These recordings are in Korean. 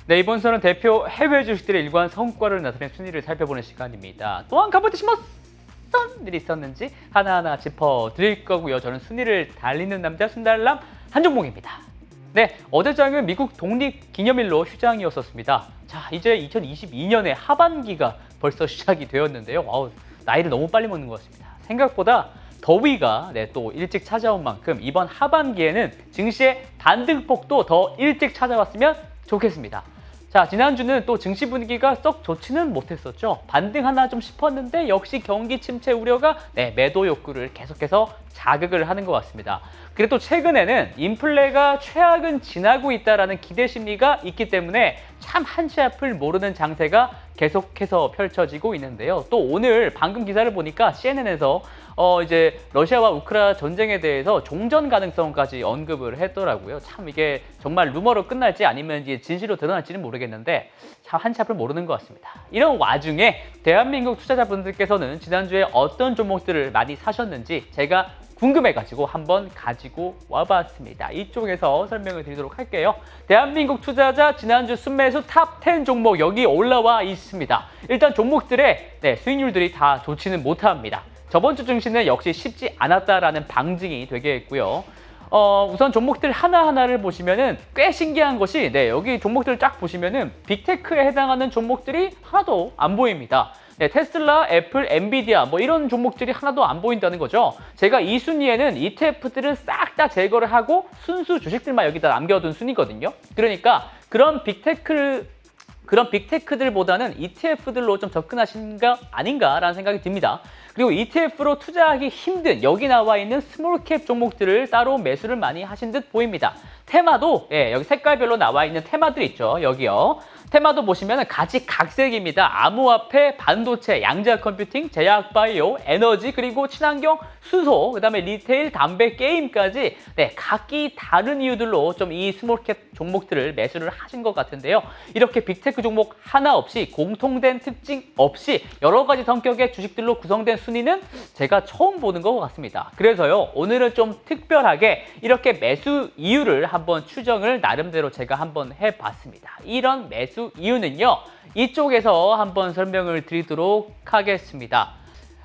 네, 이번 수는 대표 해외 주식들의 일관 성과를 나타낸 순위를 살펴보는 시간입니다. 또한 가보듯이 어떤 일이 있었는지 하나하나 짚어드릴 거고요. 저는 순위를 달리는 남자 순달람 한종목입니다. 네, 어제 장은 미국 독립기념일로 휴장이었었습니다. 자, 이제 2022년의 하반기가 벌써 시작이 되었는데요. 와우, 나이를 너무 빨리 먹는 것 같습니다. 생각보다 더위가 또 일찍 찾아온 만큼 이번 하반기에는 증시의 반등폭도 더 일찍 찾아왔으면 좋겠습니다. 자, 지난주는 또 증시 분위기가 썩 좋지는 못했었죠. 반등하나 좀 싶었는데 역시 경기 침체 우려가 매도 욕구를 계속해서 자극을 하는 것 같습니다. 그래도 최근에는 인플레가 최악은 지나고 있다는 기대 심리가 있기 때문에 참 한치 앞을 모르는 장세가 계속해서 펼쳐지고 있는데요. 또 오늘 방금 기사를 보니까 CNN에서 이제 러시아와 우크라이나 전쟁에 대해서 종전 가능성까지 언급을 했더라고요. 참 이게 정말 루머로 끝날지 아니면 이제 진실로 드러날지는 모르겠는데 참 한치 앞을 모르는 것 같습니다. 이런 와중에 대한민국 투자자분들께서는 지난주에 어떤 종목들을 많이 사셨는지 제가 궁금해가지고 한번 가지고 와봤습니다. 이쪽에서 설명을 드리도록 할게요. 대한민국 투자자 지난주 순매수 탑 10 종목 여기 올라와 있습니다. 일단 종목들의 수익률들이 다 좋지는 못합니다. 저번 주 증시는 역시 쉽지 않았다라는 방증이 되겠고요. 우선 종목들 하나하나를 보시면은 꽤 신기한 것이 여기 종목들을 쫙 보시면은 빅테크에 해당하는 종목들이 하나도 안 보입니다. 테슬라, 애플, 엔비디아 이런 종목들이 하나도 안 보인다는 거죠. 제가 이 순위에는 ETF들을 싹 다 제거를 하고 순수 주식들만 여기다 남겨둔 순위거든요. 그러니까 그런 빅테크들보다는 ETF들로 좀 접근하신 거 아닌가라는 생각이 듭니다. 그리고 ETF로 투자하기 힘든 여기 나와 있는 스몰캡 종목들을 따로 매수를 많이 하신 듯 보입니다. 테마도 여기 색깔별로 나와 있는 테마들 있죠. 여기요. 테마도 보시면 가지각색입니다. 암호화폐, 반도체, 양자 컴퓨팅, 제약 바이오, 에너지, 그리고 친환경, 수소, 그다음에 리테일, 담배, 게임까지 각기 다른 이유들로 좀 이 스몰캡 종목들을 매수를 하신 것 같은데요. 이렇게 빅테크 종목 하나 없이 공통된 특징 없이 여러 가지 성격의 주식들로 구성된 순위는 제가 처음 보는 것 같습니다. 그래서요, 오늘은 좀 특별하게 이렇게 매수 이유를 한번 추정을 나름대로 제가 한번 해봤습니다. 이런 매수 이유는요, 이쪽에서 한번 설명을 드리도록 하겠습니다.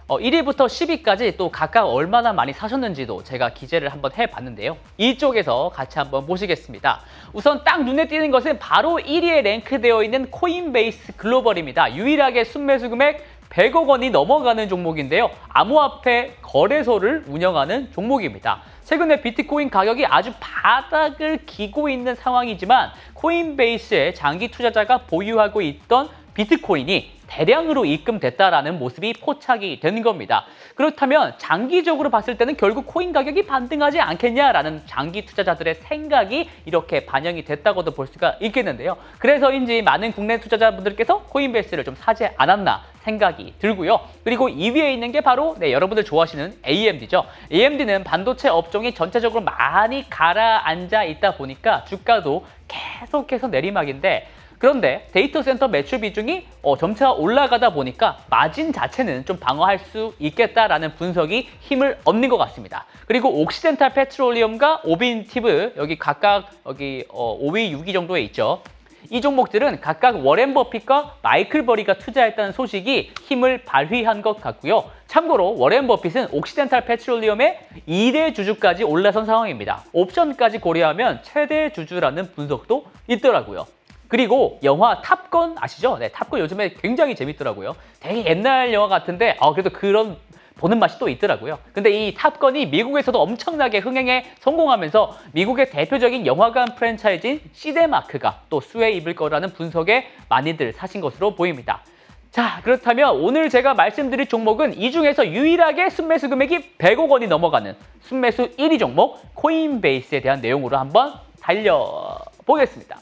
1위부터 10위까지 또 각각 얼마나 많이 사셨는지도 제가 기재를 한번 해봤는데요. 이쪽에서 같이 한번 보시겠습니다. 우선 딱 눈에 띄는 것은 바로 1위에 랭크되어 있는 코인베이스 글로벌입니다. 유일하게 순매수 금액 100억 원이 넘어가는 종목인데요. 암호화폐 거래소를 운영하는 종목입니다. 최근에 비트코인 가격이 아주 바닥을 기고 있는 상황이지만 코인베이스의 장기 투자자가 보유하고 있던 비트코인이 대량으로 입금됐다라는 모습이 포착이 되는 겁니다. 그렇다면 장기적으로 봤을 때는 결국 코인 가격이 반등하지 않겠냐라는 장기 투자자들의 생각이 이렇게 반영이 됐다고도 볼 수가 있겠는데요. 그래서인지 많은 국내 투자자분들께서 코인베이스를 좀 사지 않았나 생각이 들고요. 그리고 2위에 있는 게 바로 여러분들 좋아하시는 AMD죠. AMD는 반도체 업종이 전체적으로 많이 가라앉아 있다 보니까 주가도 계속해서 내리막인데, 그런데 데이터 센터 매출 비중이 점차 올라가다 보니까 마진 자체는 좀 방어할 수 있겠다라는 분석이 힘을 얻는 것 같습니다. 그리고 옥시덴탈 페트롤리엄과 오빈티브 여기 각각 5위, 6위 정도에 있죠. 이 종목들은 각각 워렌 버핏과 마이클 버리가 투자했다는 소식이 힘을 발휘한 것 같고요. 참고로 워렌 버핏은 옥시덴탈 페트롤리엄의 2대 주주까지 올라선 상황입니다. 옵션까지 고려하면 최대 주주라는 분석도 있더라고요. 그리고 영화 탑건 아시죠? 탑건 요즘에 굉장히 재밌더라고요. 되게 옛날 영화 같은데 그래도 그런 보는 맛이 또 있더라고요. 근데 이 탑건이 미국에서도 엄청나게 흥행에 성공하면서 미국의 대표적인 영화관 프랜차이즈인 시네마크가 또 수혜에 입을 거라는 분석에 많이들 사신 것으로 보입니다. 자, 그렇다면 오늘 제가 말씀드릴 종목은 이 중에서 유일하게 순매수 금액이 100억 원이 넘어가는 순매수 1위 종목 코인베이스에 대한 내용으로 한번 달려보겠습니다.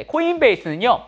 코인베이스는요,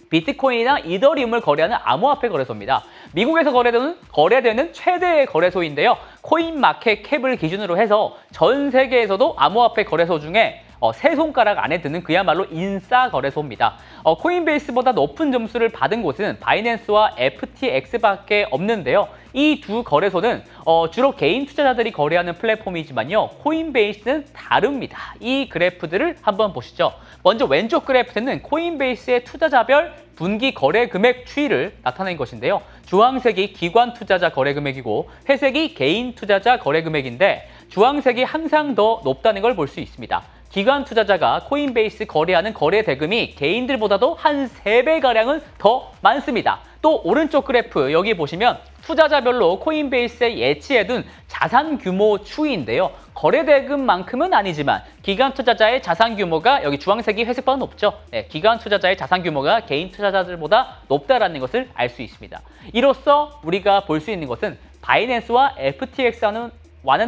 비트코인이나 이더리움을 거래하는 암호화폐 거래소입니다. 미국에서 거래되는 최대의 거래소인데요. 코인마켓캡을 기준으로 해서 전 세계에서도 암호화폐 거래소 중에 세 손가락 안에 드는 그야말로 인싸 거래소입니다. 코인베이스보다 높은 점수를 받은 곳은 바이낸스와 FTX밖에 없는데요. 이 두 거래소는 주로 개인 투자자들이 거래하는 플랫폼이지만요. 코인베이스는 다릅니다. 이 그래프들을 한번 보시죠. 먼저 왼쪽 그래프는 코인베이스의 투자자별 분기 거래 금액 추이를 나타낸 것인데요. 주황색이 기관 투자자 거래 금액이고 회색이 개인 투자자 거래 금액인데 주황색이 항상 더 높다는 걸 볼 수 있습니다. 기관 투자자가 코인베이스 거래하는 거래 대금이 개인들보다도 한 3배가량은 더 많습니다. 또 오른쪽 그래프 여기 보시면 투자자별로 코인베이스에 예치해둔 자산 규모 추이인데요. 거래 대금만큼은 아니지만 기관 투자자의 자산 규모가 여기 주황색이 회색보다 높죠. 네, 기관 투자자의 자산 규모가 개인 투자자들보다 높다라는 것을 알 수 있습니다. 이로써 우리가 볼 수 있는 것은 바이낸스와 FTX와는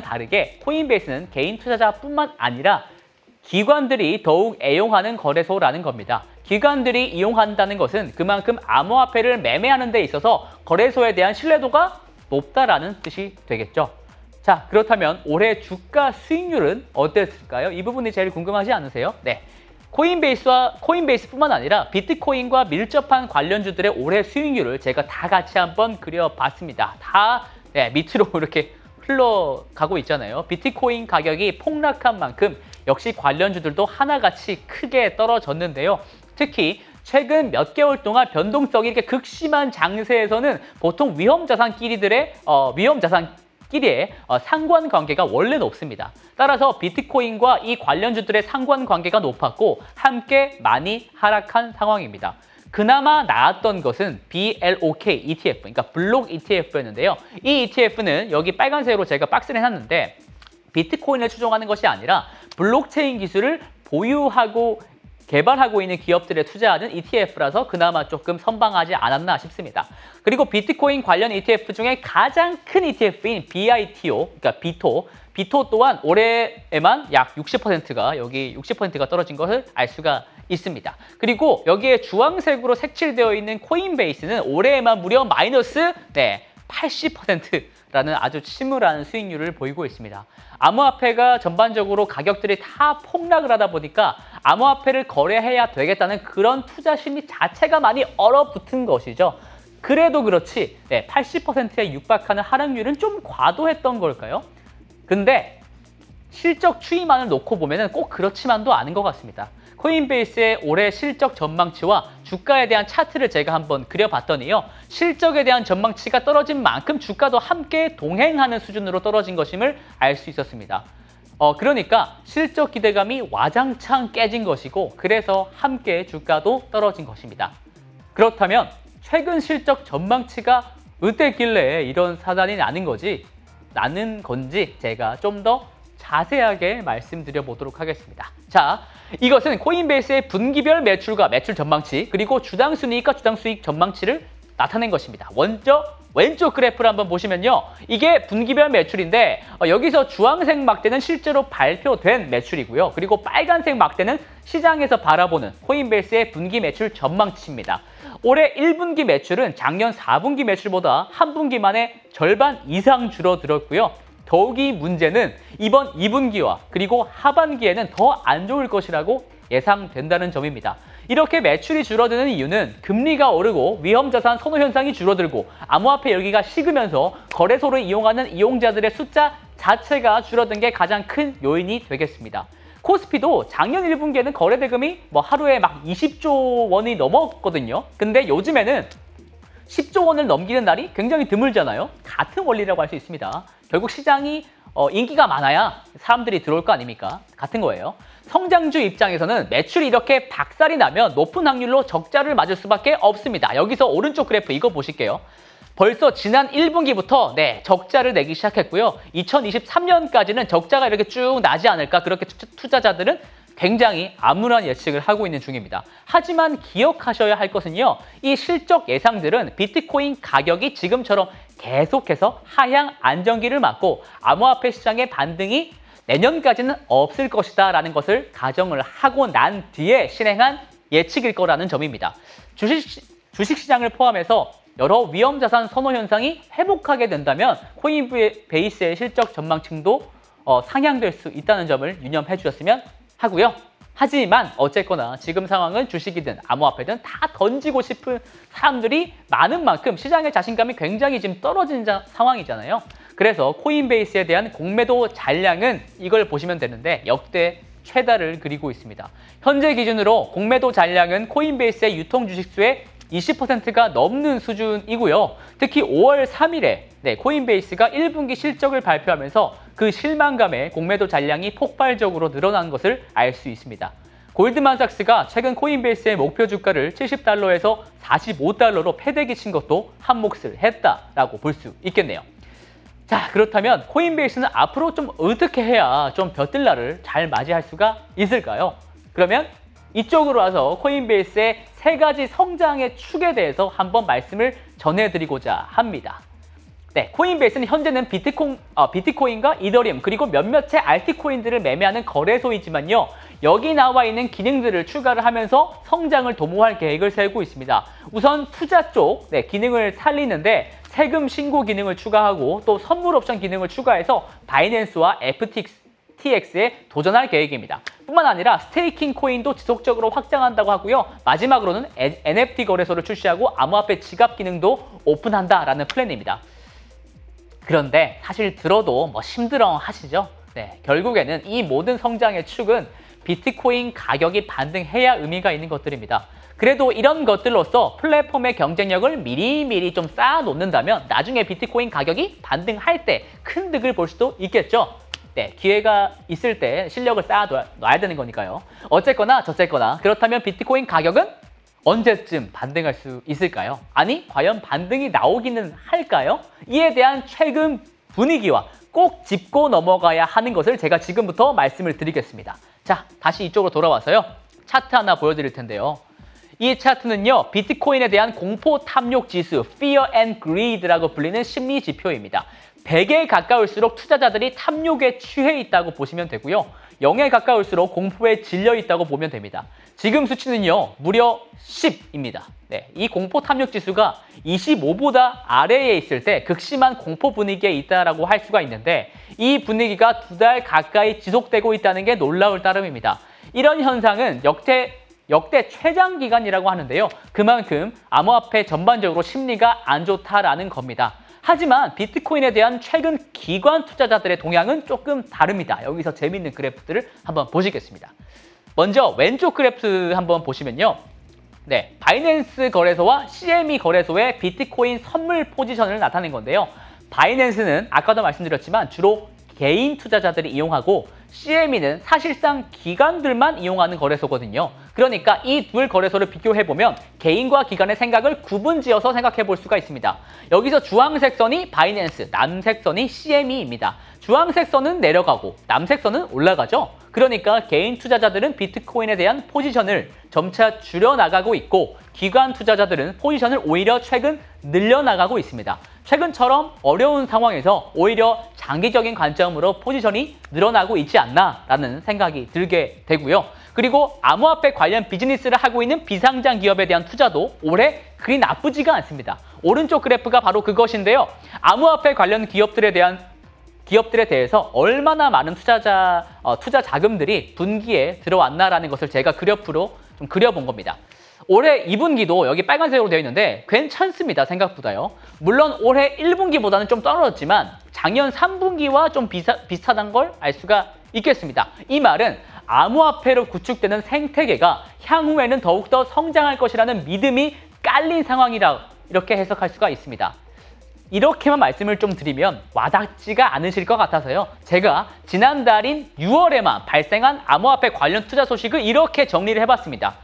다르게 코인베이스는 개인 투자자뿐만 아니라 기관들이 더욱 애용하는 거래소라는 겁니다. 기관들이 이용한다는 것은 그만큼 암호화폐를 매매하는 데 있어서 거래소에 대한 신뢰도가 높다라는 뜻이 되겠죠. 자, 그렇다면 올해 주가 수익률은 어땠을까요? 이 부분이 제일 궁금하지 않으세요? 네. 코인베이스뿐만 아니라 비트코인과 밀접한 관련주들의 올해 수익률을 제가 다 같이 한번 그려봤습니다. 다 밑으로 이렇게 흘러가고 있잖아요. 비트코인 가격이 폭락한 만큼 역시 관련주들도 하나같이 크게 떨어졌는데요. 특히 최근 몇 개월 동안 변동성이 이렇게 극심한 장세에서는 보통 위험자산끼리의 상관관계가 원래는 없습니다. 따라서 비트코인과 이 관련주들의 상관관계가 높았고 함께 많이 하락한 상황입니다. 그나마 나았던 것은 BLOK ETF, 그러니까 블록 ETF였는데요. 이 ETF는 여기 빨간색으로 제가 박스를 해놨는데 비트코인을 추종하는 것이 아니라 블록체인 기술을 보유하고 개발하고 있는 기업들에 투자하는 ETF라서 그나마 조금 선방하지 않았나 싶습니다. 그리고 비트코인 관련 ETF 중에 가장 큰 ETF인 BITO, 그러니까 비토 또한 올해에만 약 60%가 여기 60%가 떨어진 것을 알 수가 있습니다. 그리고 여기에 주황색으로 색칠되어 있는 코인베이스는 올해에만 무려 마이너스 80%라는 아주 침울한 수익률을 보이고 있습니다. 암호화폐가 전반적으로 가격들이 다 폭락을 하다 보니까 암호화폐를 거래해야 되겠다는 그런 투자 심리 자체가 많이 얼어붙은 것이죠. 그래도 그렇지 80%에 육박하는 하락률은 좀 과도했던 걸까요? 근데 실적 추이만을 놓고 보면 꼭 그렇지만도 않은 것 같습니다. 코인베이스의 올해 실적 전망치와 주가에 대한 차트를 제가 한번 그려봤더니요. 실적에 대한 전망치가 떨어진 만큼 주가도 함께 동행하는 수준으로 떨어진 것임을 알 수 있었습니다. 그러니까 실적 기대감이 와장창 깨진 것이고 그래서 함께 주가도 떨어진 것입니다. 그렇다면 최근 실적 전망치가 어땠길래 이런 사단이 나는 건지 제가 좀 더 자세하게 말씀드려 보도록 하겠습니다. 자, 이것은 코인베이스의 분기별 매출과 매출 전망치 그리고 주당 순이익과 주당 수익 전망치를 나타낸 것입니다. 먼저 왼쪽 그래프를 한번 보시면요. 이게 분기별 매출인데 여기서 주황색 막대는 실제로 발표된 매출이고요. 그리고 빨간색 막대는 시장에서 바라보는 코인베이스의 분기 매출 전망치입니다. 올해 1분기 매출은 작년 4분기 매출보다 한 분기 만에 절반 이상 줄어들었고요. 더욱이 문제는 이번 2분기와 그리고 하반기에는 더 안 좋을 것이라고 예상된다는 점입니다. 이렇게 매출이 줄어드는 이유는 금리가 오르고 위험자산 선호 현상이 줄어들고 암호화폐 열기가 식으면서 거래소를 이용하는 이용자들의 숫자 자체가 줄어든 게 가장 큰 요인이 되겠습니다. 코스피도 작년 1분기에는 거래 대금이 하루에 막 20조 원이 넘었거든요. 근데 요즘에는 10조 원을 넘기는 날이 굉장히 드물잖아요. 같은 원리라고 할 수 있습니다. 결국 시장이 인기가 많아야 사람들이 들어올 거 아닙니까? 같은 거예요. 성장주 입장에서는 매출이 이렇게 박살이 나면 높은 확률로 적자를 맞을 수밖에 없습니다. 여기서 오른쪽 그래프 이거 보실게요. 벌써 지난 1분기부터 적자를 내기 시작했고요. 2023년까지는 적자가 이렇게 쭉 나지 않을까 그렇게 투자자들은 굉장히 암울한 예측을 하고 있는 중입니다. 하지만 기억하셔야 할 것은요. 이 실적 예상들은 비트코인 가격이 지금처럼 계속해서 하향 안정기를 맞고 암호화폐 시장의 반등이 내년까지는 없을 것이다 라는 것을 가정을 하고 난 뒤에 실행한 예측일 거라는 점입니다. 주식시장을 포함해서 여러 위험자산 선호 현상이 회복하게 된다면 코인베이스의 실적 전망층도 상향될 수 있다는 점을 유념해 주셨으면 하고요. 하지만 어쨌거나 지금 상황은 주식이든 암호화폐든 다 던지고 싶은 사람들이 많은 만큼 시장의 자신감이 굉장히 지금 떨어진 상황이잖아요. 그래서 코인베이스에 대한 공매도 잔량은 이걸 보시면 되는데 역대 최다를 그리고 있습니다. 현재 기준으로 공매도 잔량은 코인베이스의 유통 주식수의 20%가 넘는 수준이고요. 특히 5월 3일에 코인베이스가 1분기 실적을 발표하면서 그 실망감에 공매도 잔량이 폭발적으로 늘어난 것을 알 수 있습니다. 골드만삭스가 최근 코인베이스의 목표 주가를 70달러에서 45달러로 패대기 친 것도 한몫을 했다라고 볼 수 있겠네요. 자, 그렇다면 코인베이스는 앞으로 좀 어떻게 해야 좀 벼뜰날을 잘 맞이할 수가 있을까요? 그러면 이쪽으로 와서 코인베이스의 3가지 성장의 축에 대해서 한번 말씀을 전해드리고자 합니다. 네, 코인베이스는 현재는 비트코인과 이더리움 그리고 몇몇의 알트코인들을 매매하는 거래소이지만요. 여기 나와 있는 기능들을 추가를 하면서 성장을 도모할 계획을 세우고 있습니다. 우선 투자 쪽 기능을 살리는데 세금 신고 기능을 추가하고 또 선물 옵션 기능을 추가해서 바이낸스와 FTX에 도전할 계획입니다. 뿐만 아니라 스테이킹 코인도 지속적으로 확장한다고 하고요. 마지막으로는 NFT 거래소를 출시하고 암호화폐 지갑 기능도 오픈한다라는 플랜입니다. 그런데 사실 들어도 힘들어 하시죠? 네, 결국에는 이 모든 성장의 축은 비트코인 가격이 반등해야 의미가 있는 것들입니다. 그래도 이런 것들로서 플랫폼의 경쟁력을 미리미리 좀 쌓아놓는다면 나중에 비트코인 가격이 반등할 때 큰 득을 볼 수도 있겠죠. 네, 기회가 있을 때 실력을 쌓아놔야 되는 거니까요. 어쨌거나 저쨌거나 그렇다면 비트코인 가격은 언제쯤 반등할 수 있을까요? 아니, 과연 반등이 나오기는 할까요? 이에 대한 최근 분위기와 꼭 짚고 넘어가야 하는 것을 제가 지금부터 말씀을 드리겠습니다. 자, 다시 이쪽으로 돌아와서요. 차트 하나 보여드릴 텐데요. 이 차트는요, 비트코인에 대한 공포 탐욕 지수, Fear and Greed라고 불리는 심리 지표입니다. 100에 가까울수록 투자자들이 탐욕에 취해 있다고 보시면 되고요. 0에 가까울수록 공포에 질려 있다고 보면 됩니다. 지금 수치는요, 무려 10입니다. 네, 이 공포 탐욕 지수가 25보다 아래에 있을 때 극심한 공포 분위기에 있다라고 할 수가 있는데 이 분위기가 2달 가까이 지속되고 있다는 게 놀라울 따름입니다. 이런 현상은 역대 최장 기간이라고 하는데요. 그만큼 암호화폐 전반적으로 심리가 안 좋다라는 겁니다. 하지만 비트코인에 대한 최근 기관 투자자들의 동향은 조금 다릅니다. 여기서 재미있는 그래프들을 한번 보시겠습니다. 먼저 왼쪽 그래프 한번 보시면요. 네, 바이낸스 거래소와 CME 거래소의 비트코인 선물 포지션을 나타낸 건데요. 바이낸스는 아까도 말씀드렸지만 주로 개인 투자자들이 이용하고 CME는 사실상 기관들만 이용하는 거래소거든요. 그러니까 이 둘 거래소를 비교해보면 개인과 기관의 생각을 구분지어서 생각해볼 수가 있습니다. 여기서 주황색 선이 바이낸스, 남색 선이 CME입니다. 주황색 선은 내려가고 남색 선은 올라가죠. 그러니까 개인 투자자들은 비트코인에 대한 포지션을 점차 줄여나가고 있고 기관 투자자들은 포지션을 오히려 최근 늘려나가고 있습니다. 최근처럼 어려운 상황에서 오히려 장기적인 관점으로 포지션이 늘어나고 있지 않나라는 생각이 들게 되고요. 그리고 암호화폐 관련 비즈니스를 하고 있는 비상장 기업에 대한 투자도 올해 그리 나쁘지가 않습니다. 오른쪽 그래프가 바로 그것인데요. 암호화폐 관련 기업들에 대해서 얼마나 많은 투자 자금들이 분기에 들어왔나라는 것을 제가 그래프로 좀 그려본 겁니다. 올해 2분기도 여기 빨간색으로 되어 있는데 괜찮습니다. 생각보다요. 물론 올해 1분기보다는 좀 떨어졌지만 작년 3분기와 좀 비슷하다는 걸 알 수가 있겠습니다. 이 말은 암호화폐로 구축되는 생태계가 향후에는 더욱더 성장할 것이라는 믿음이 깔린 상황이라 이렇게 해석할 수가 있습니다. 이렇게만 말씀을 좀 드리면 와닿지가 않으실 것 같아서요. 제가 지난달인 6월에만 발생한 암호화폐 관련 투자 소식을 이렇게 정리를 해봤습니다.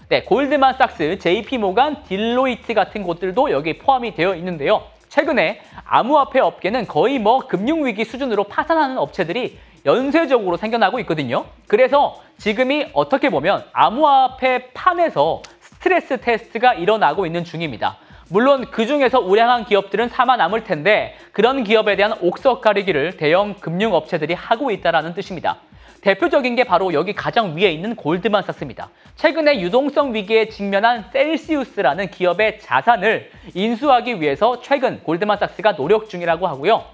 네, 골드만삭스, JP모간, 딜로이트 같은 곳들도 여기 포함이 되어 있는데요. 최근에 암호화폐 업계는 거의 금융위기 수준으로 파산하는 업체들이 연쇄적으로 생겨나고 있거든요. 그래서 지금이 어떻게 보면 암호화폐 판에서 스트레스 테스트가 일어나고 있는 중입니다. 물론 그중에서 우량한 기업들은 살아남을 텐데 그런 기업에 대한 옥석 가리기를 대형 금융업체들이 하고 있다는 뜻입니다. 대표적인 게 바로 여기 가장 위에 있는 골드만삭스입니다. 최근에 유동성 위기에 직면한 셀시우스라는 기업의 자산을 인수하기 위해서 최근 골드만삭스가 노력 중이라고 하고요.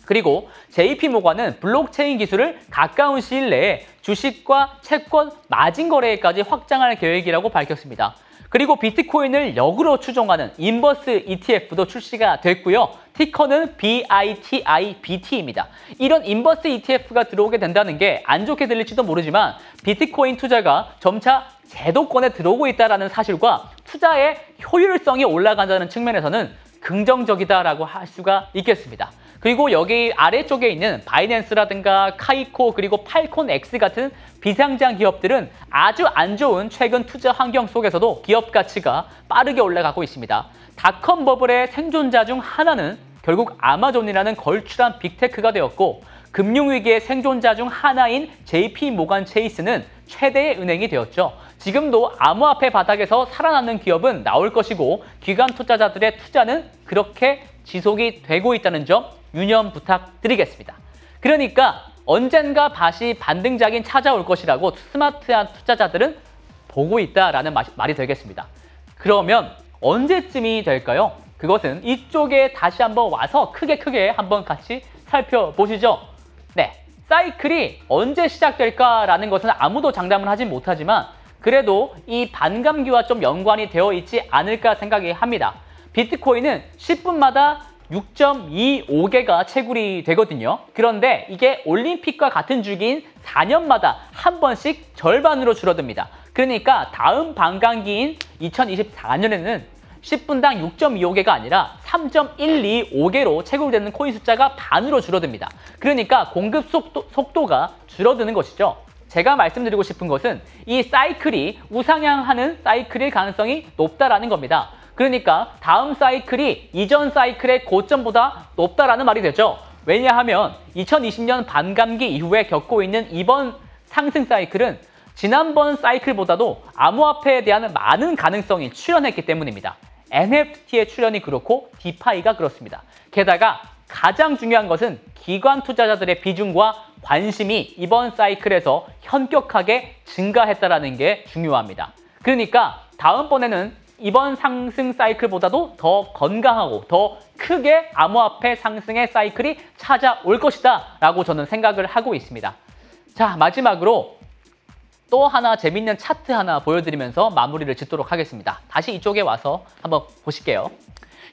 그리고 JP모건은 블록체인 기술을 가까운 시일 내에 주식과 채권, 마진 거래까지 확장할 계획이라고 밝혔습니다. 그리고 비트코인을 역으로 추종하는 인버스 ETF도 출시가 됐고요. 티커는 BITIBT입니다. 이런 인버스 ETF가 들어오게 된다는 게 안 좋게 들릴지도 모르지만 비트코인 투자가 점차 제도권에 들어오고 있다는 사실과 투자의 효율성이 올라간다는 측면에서는 긍정적이다라고 할 수가 있겠습니다. 그리고 여기 아래쪽에 있는 바이낸스라든가 카이코 그리고 팔콘X 같은 비상장 기업들은 아주 안 좋은 최근 투자 환경 속에서도 기업 가치가 빠르게 올라가고 있습니다. 닷컴 버블의 생존자 중 하나는 결국 아마존이라는 걸출한 빅테크가 되었고 금융위기의 생존자 중 하나인 JP모건 체이스는 최대의 은행이 되었죠. 지금도 암호화폐 바닥에서 살아남는 기업은 나올 것이고 기관 투자자들의 투자는 그렇게 지속이 되고 있다는 점 유념 부탁드리겠습니다. 그러니까 언젠가 다시 반등작이 찾아올 것이라고 스마트한 투자자들은 보고 있다라는 말이 되겠습니다. 그러면 언제쯤이 될까요? 그것은 이쪽에 다시 한번 와서 크게 한번 같이 살펴보시죠. 네, 사이클이 언제 시작될까라는 것은 아무도 장담을 하진 못하지만 그래도 이 반감기와 좀 연관이 되어 있지 않을까 생각이 합니다. 비트코인은 10분마다 6.25개가 채굴이 되거든요. 그런데 이게 올림픽과 같은 주기인 4년마다 한 번씩 절반으로 줄어듭니다. 그러니까 다음 반감기인 2024년에는 10분당 6.25개가 아니라 3.125개로 채굴되는 코인 숫자가 반으로 줄어듭니다. 그러니까 공급 속도가 줄어드는 것이죠. 제가 말씀드리고 싶은 것은 이 사이클이 우상향하는 사이클일 가능성이 높다라는 겁니다. 그러니까 다음 사이클이 이전 사이클의 고점보다 높다라는 말이 되죠. 왜냐하면 2020년 반감기 이후에 겪고 있는 이번 상승 사이클은 지난번 사이클보다도 암호화폐에 대한 많은 가능성이 출현했기 때문입니다. NFT의 출현이 그렇고 디파이가 그렇습니다. 게다가 가장 중요한 것은 기관 투자자들의 비중과 관심이 이번 사이클에서 현격하게 증가했다는 게 중요합니다. 그러니까 다음번에는 이번 상승 사이클보다도 더 건강하고 더 크게 암호화폐 상승의 사이클이 찾아올 것이다 라고 저는 생각을 하고 있습니다. 자, 마지막으로 또 하나 재밌는 차트 하나 보여드리면서 마무리를 짓도록 하겠습니다. 다시 이쪽에 와서 한번 보실게요.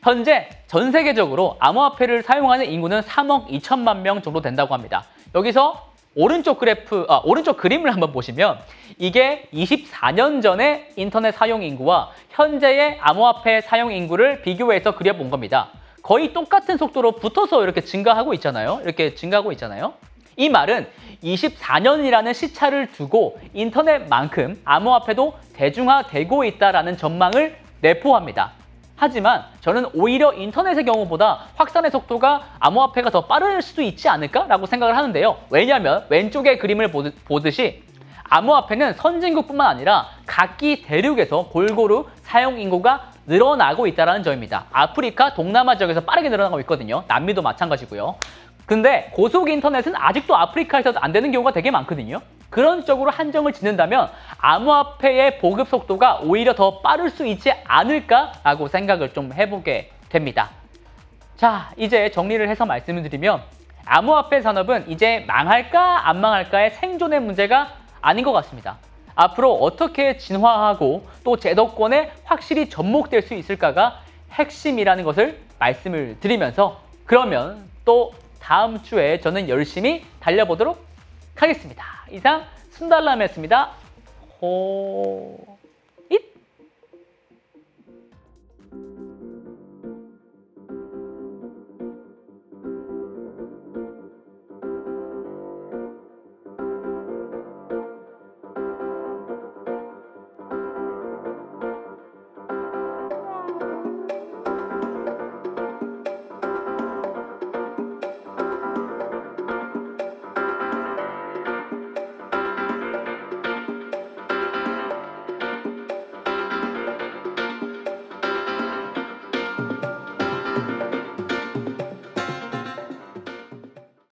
현재 전 세계적으로 암호화폐를 사용하는 인구는 3억 2천만 명 정도 된다고 합니다. 여기서 오른쪽 그림을 한번 보시면 이게 24년 전의 인터넷 사용 인구와 현재의 암호화폐 사용 인구를 비교해서 그려본 겁니다. 거의 똑같은 속도로 붙어서 이렇게 증가하고 있잖아요. 이 말은 24년이라는 시차를 두고 인터넷만큼 암호화폐도 대중화되고 있다는 전망을 내포합니다. 하지만 저는 오히려 인터넷의 경우보다 확산의 속도가 암호화폐가 더 빠를 수도 있지 않을까라고 생각을 하는데요. 왜냐하면 왼쪽의 그림을 보듯이 암호화폐는 선진국뿐만 아니라 각기 대륙에서 골고루 사용 인구가 늘어나고 있다는 점입니다. 아프리카, 동남아 지역에서 빠르게 늘어나고 있거든요. 남미도 마찬가지고요. 근데 고속 인터넷은 아직도 아프리카에서 안 되는 경우가 되게 많거든요. 그런 쪽으로 한정을 짓는다면 암호화폐의 보급 속도가 오히려 더 빠를 수 있지 않을까라고 생각을 좀 해보게 됩니다. 자, 이제 정리를 해서 말씀을 드리면 암호화폐 산업은 이제 망할까 안 망할까의 생존의 문제가 아닌 것 같습니다. 앞으로 어떻게 진화하고 또 제도권에 확실히 접목될 수 있을까가 핵심이라는 것을 말씀을 드리면서 그러면 또 다음 주에 저는 열심히 달려보도록 하겠습니다. 이상 순달람이었습니다. 호...